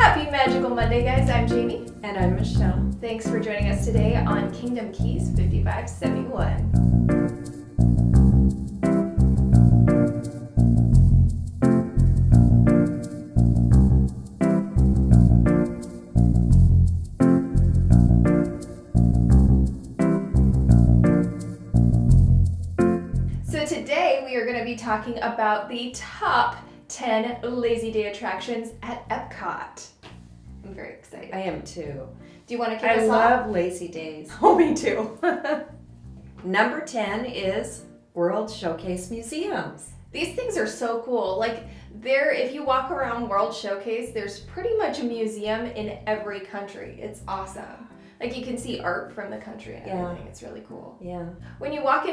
Happy Magical Monday, guys. I'm Jamie. And I'm Michelle. Thanks for joining us today on Kingdom Keys 5571. So today we are going to be talking about the top 10 lazy day attractions at EPCOT. I'm very excited. I am too. Do you want to kick us I off? love lazy days. Oh, me too. Number 10 is World Showcase Museums. These things are so cool. Like, if you walk around World Showcase, there's pretty much a museum in every country. It's awesome. Like, you can see art from the country and everything. It's really cool. Yeah. When you walk through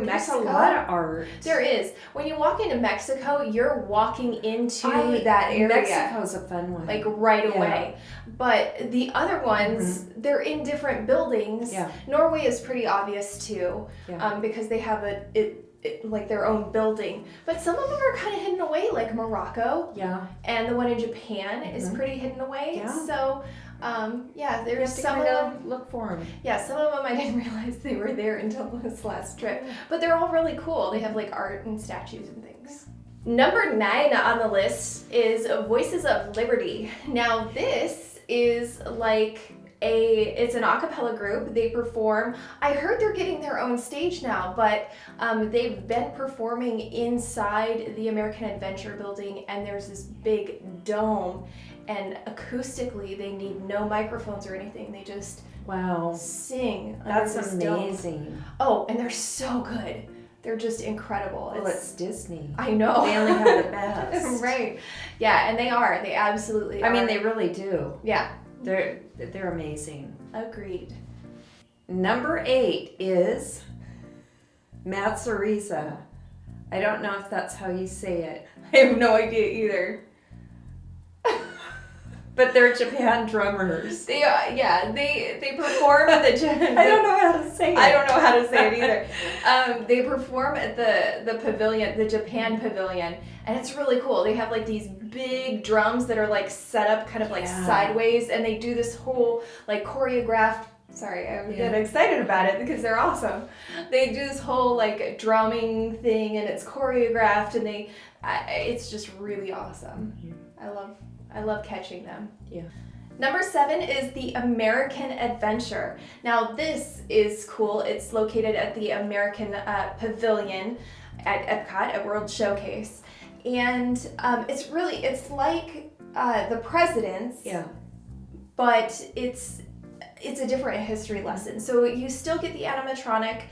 Mexico, there's a lot of art. There is. When you walk into Mexico, you're walking into that area. Mexico's a fun one. Like right away. But the other ones, they're in different buildings. Yeah. Norway is pretty obvious too, because they have like their own building. But some of them are kind of hidden away, like Morocco. Yeah. And the one in Japan is pretty hidden away. Yeah. So, there's some of them. Look for them. Yeah, some of them I didn't realize they were there until this last trip. But they're all really cool. They have like art and statues and things. Number 9 on the list is Voices of Liberty. Now this is like it's an a cappella group. They perform. I heard they're getting their own stage now, but they've been performing inside the American Adventure building, and there's this big dome, and acoustically they need no microphones or anything. They just sing. That's under this amazing. dome. Oh, and they're so good. They're just incredible. Well, it's Disney. I know. They only have the best. Right. Yeah, and they are. They absolutely are. I mean, they really do. Yeah. They're amazing. Agreed. Number 8 is Orissa. I don't know if that's how you say it. I have no idea either. But they're Japan drummers. They are, they perform at the I don't know how to say it. I don't know how to say it either. They perform at the pavilion, the Japan pavilion, and it's really cool. They have like these big drums that are like set up kind of like sideways, and they do this whole like choreographed. Sorry, I'm getting excited about it because they're awesome. They do this whole like drumming thing, and it's choreographed, and it's just really awesome. I love catching them. Yeah. Number 7 is the American Adventure. Now this is cool. It's located at the American Pavilion at EPCOT at World Showcase, and it's like the President's. Yeah. But it's a different history lesson. So you still get the animatronic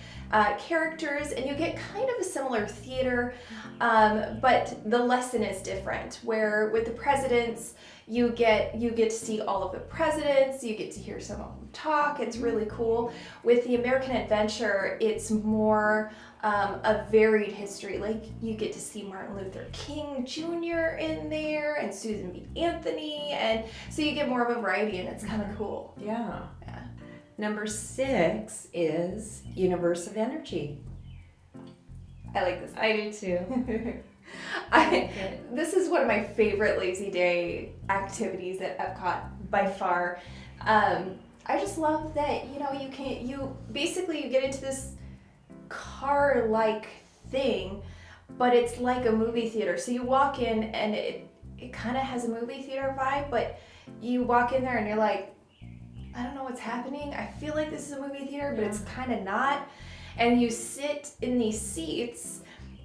characters, and you get kind of a similar theater, but the lesson is different. Where with the presidents, you get to see all of the presidents, you get to hear some of them talk. It's really cool. With the American Adventure, it's more a varied history. Like you get to see Martin Luther King Jr. in there, and Susan B. Anthony, and so you get more of a variety, and it's kind of cool. Yeah. Number 6 is Universe of Energy. I like this. I do too. This is one of my favorite lazy day activities at EPCOT by far. I just love that you basically get into this car-like thing, but it's like a movie theater. So you walk in, and it kind of has a movie theater vibe, but you walk in there and you're like, I don't know what's happening. I feel like this is a movie theater, but it's kind of not. And you sit in these seats,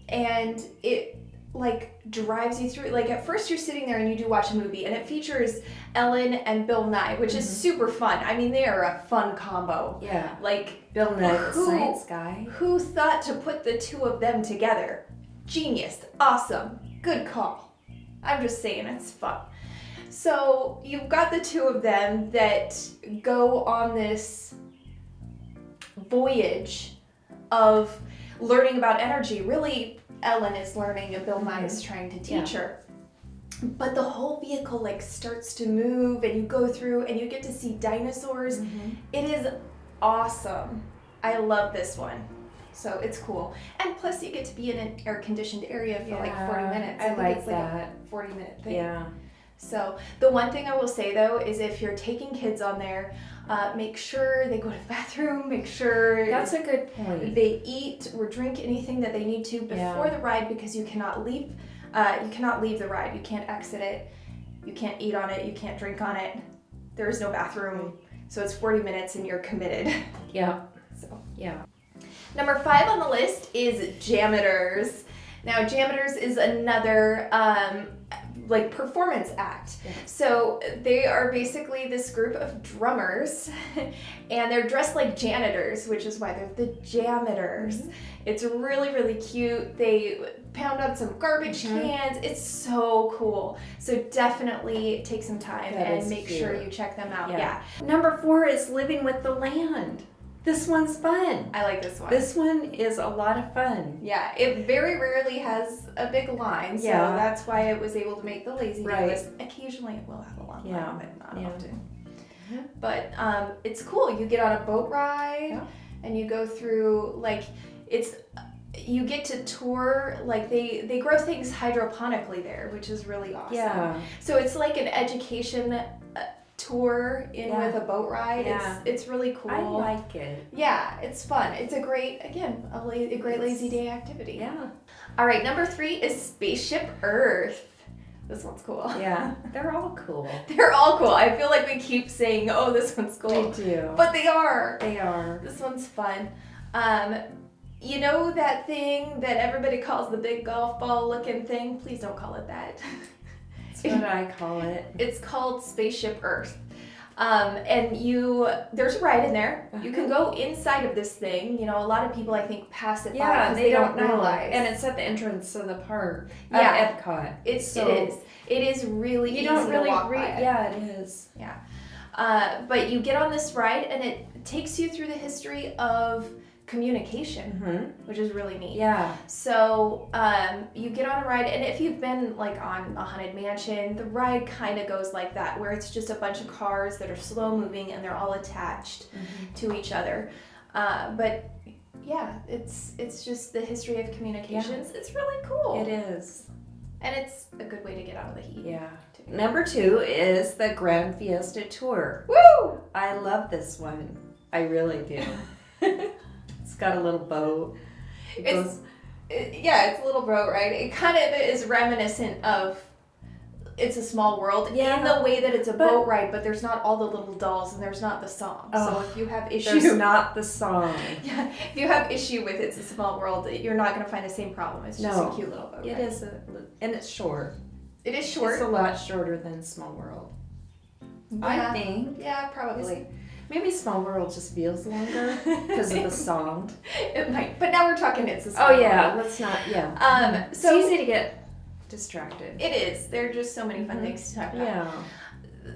and it like drives you through. Like at first you're sitting there and you do watch a movie, and it features Ellen and Bill Nye, which is super fun. I mean, they are a fun combo. Yeah. Like Bill Nye, the science guy. Who thought to put the two of them together? Genius. Awesome. Good call. I'm just saying, it's fun. So you've got the two of them that go on this voyage of learning about energy. Really, Ellen is learning, and Bill Nye is trying to teach her. But the whole vehicle like starts to move, and you go through, and you get to see dinosaurs. It is awesome. I love this one. So it's cool. And plus you get to be in an air-conditioned area for like 40 minutes. I like it's that. Like a 40-minute thing. Yeah. So the one thing I will say though is if you're taking kids on there, make sure they go to the bathroom, make sure That's a good point. they eat or drink anything that they need to before the ride, because you cannot leave the ride. You can't exit it. You can't eat on it. You can't drink on it. There is no bathroom. So it's 40 minutes and you're committed. Yeah. So Yeah. Number 5 on the list is Geometers. Now, Geometers is another like performance act. Yeah. So they are basically this group of drummers, and they're dressed like janitors, which is why they're the Geometers. Mm-hmm. It's really, really cute. They pound out some garbage cans. It's so cool. So definitely take some time and make sure you check them out. Yeah. Number 4 is Living with the Land. This one's fun. I like this one. This one is a lot of fun. Yeah, it very rarely has a big line, so that's why it was able to make the lazy day list. Occasionally it will have a long line, but not often. Yeah. But it's cool. You get on a boat ride and you go through, like, you get to tour, like they grow things hydroponically there, which is really awesome. Yeah. So it's like an education tour with a boat ride. Yeah. It's really cool. I like it. Yeah, it's fun. It's a great, again, a great lazy day activity. Yeah. All right, number 3 is Spaceship Earth. This one's cool. Yeah, they're all cool. They're all cool. I feel like we keep saying, oh, this one's cool. We do. But they are. They are. This one's fun. You know that thing that everybody calls the big golf ball looking thing? Please don't call it that. That's what I call it. It's called Spaceship Earth. And there's a ride in there. You can go inside of this thing. You know, a lot of people, I think, pass it by because they don't realize. And it's at the entrance of the park. Yeah. EPCOT. It is really easy to walk by it. Yeah, it is. Yeah. But you get on this ride and it takes you through the history of communication, which is really neat. Yeah. So you get on a ride, and if you've been like on a Haunted Mansion, the ride kind of goes like that, where it's just a bunch of cars that are slow moving and they're all attached to each other. But yeah, it's just the history of communications. It's really cool. It is. And it's a good way to get out of the heat. Yeah. Number 2 is the Grand Fiesta Tour. Woo! I love this one. I really do. It's got a little boat. It's a little boat ride. It kind of is reminiscent of It's a Small World in the way that it's a boat ride, but there's not all the little dolls and there's not the song. So if you have issue, there's not the song. Yeah, if you have issue with It's a Small World, you're not going to find the same problem. It's just a cute little boat ride. It is, and it's short. It is short. It's a lot shorter than Small World. Yeah. I think. Yeah, probably. Maybe Small World just feels longer because of the song. It might, but now we're talking It's a Small World. Let's not. So it's easy to get distracted. It is. There are just so many fun things to talk about. Yeah.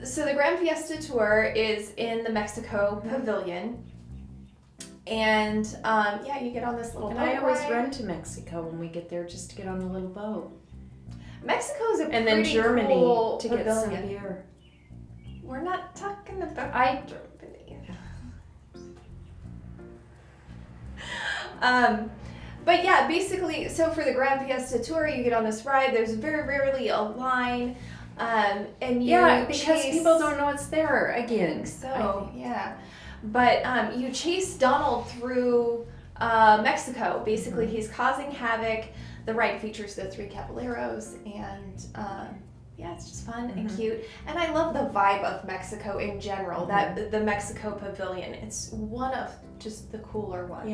So the Grand Fiesta Tour is in the Mexico Pavilion. And you get on this little boat I always ride. run to Mexico when we get there just to get on the little boat. Mexico is a And then pretty Germany cool to get pavilion. some beer. We're not talking about Germany. But yeah, basically, so for the Grand Fiesta Tour, you get on this ride. There's very rarely a line, and because people don't know it's there again. But you chase Donald through Mexico. Basically, he's causing havoc. The ride features the 3 caballeros, and it's just fun and cute. And I love the vibe of Mexico in general. That the Mexico Pavilion, it's one of just the cooler ones,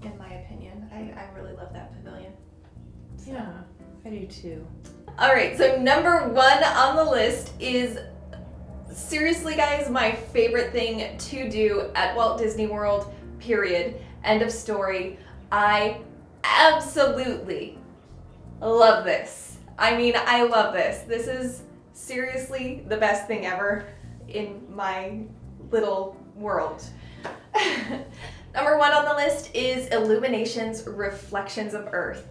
in my opinion. I really love that pavilion. So. Yeah, I do too. All right, so number 1 on the list is, seriously guys, my favorite thing to do at Walt Disney World, period. End of story. I absolutely love this. I mean, I love this. This is seriously the best thing ever in my little world. Number 1 on the list is Illuminations Reflections of Earth.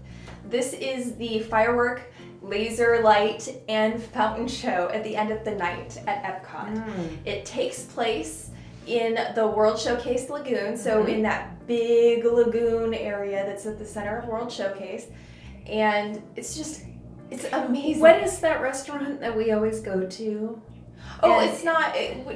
This is the firework, laser light, and fountain show at the end of the night at EPCOT. It takes place in the World Showcase Lagoon, so in that big lagoon area that's at the center of World Showcase. And it's just It's amazing. What is that restaurant that we always go to? Oh, And it's not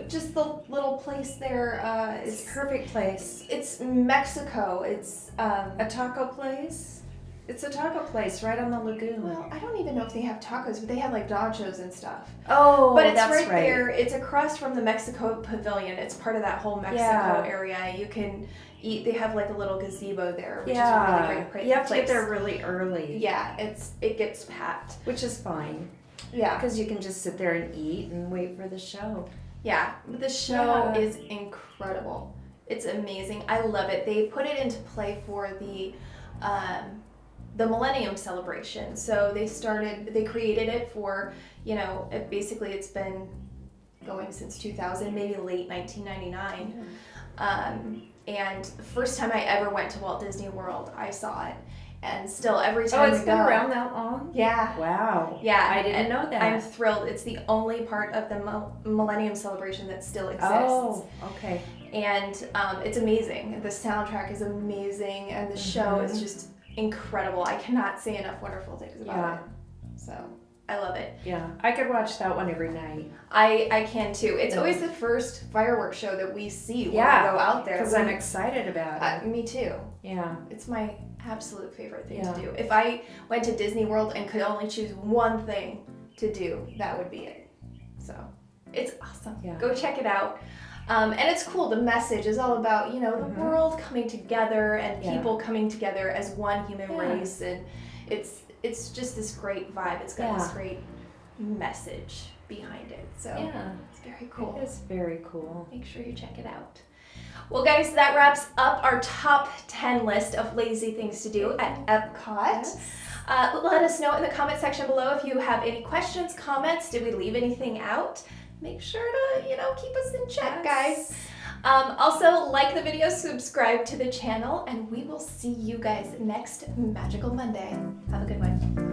just the little place there. it's a perfect place. It's Mexico. It's A taco place? It's a taco place right on the lagoon. well, I don't even know if they have tacos, but they have like nachos and stuff. Oh, But it's that's right there. It's across from the Mexico Pavilion. It's part of that whole Mexico area. You can eat. They have like a little gazebo there, which is a really great place. You have to get there really early. Yeah, it gets packed. Which is fine. Yeah, Because you can just sit there and eat and wait for the show. yeah. But the show is incredible. It's amazing. I love it. They put it into play for the Millennium Celebration. So they created it for, basically it's been going since 2000, maybe late 1999. And the first time I ever went to Walt Disney World, I saw it. And still every time it's we been go, around that long? Yeah. Wow. Yeah. I didn't know that. I'm thrilled. It's the only part of the Millennium Celebration that still exists. Oh, okay. And it's amazing. The soundtrack is amazing, and the show is just incredible. I cannot say enough wonderful things about it. So I love it. Yeah, I could watch that one every night. I can too. It's always the first fireworks show that we see when we go out there. Because I'm excited about it. Me too. Yeah. It's my absolute favorite thing to do. If I went to Disney World and could only choose one thing to do, that would be it. So it's awesome. Yeah. Go check it out. And it's cool. The message is all about, the world coming together and people coming together as one human race. And it's just this great vibe. It's got this great message behind it. So it's very cool. It is very cool. Make sure you check it out. Well, guys, that wraps up our top 10 list of lazy things to do at EPCOT. Yes. Let us know in the comment section below if you have any questions, comments. Did we leave anything out? Make sure to, keep us in check, guys. Also, like the video, subscribe to the channel, and we will see you guys next Magical Monday. Have a good one.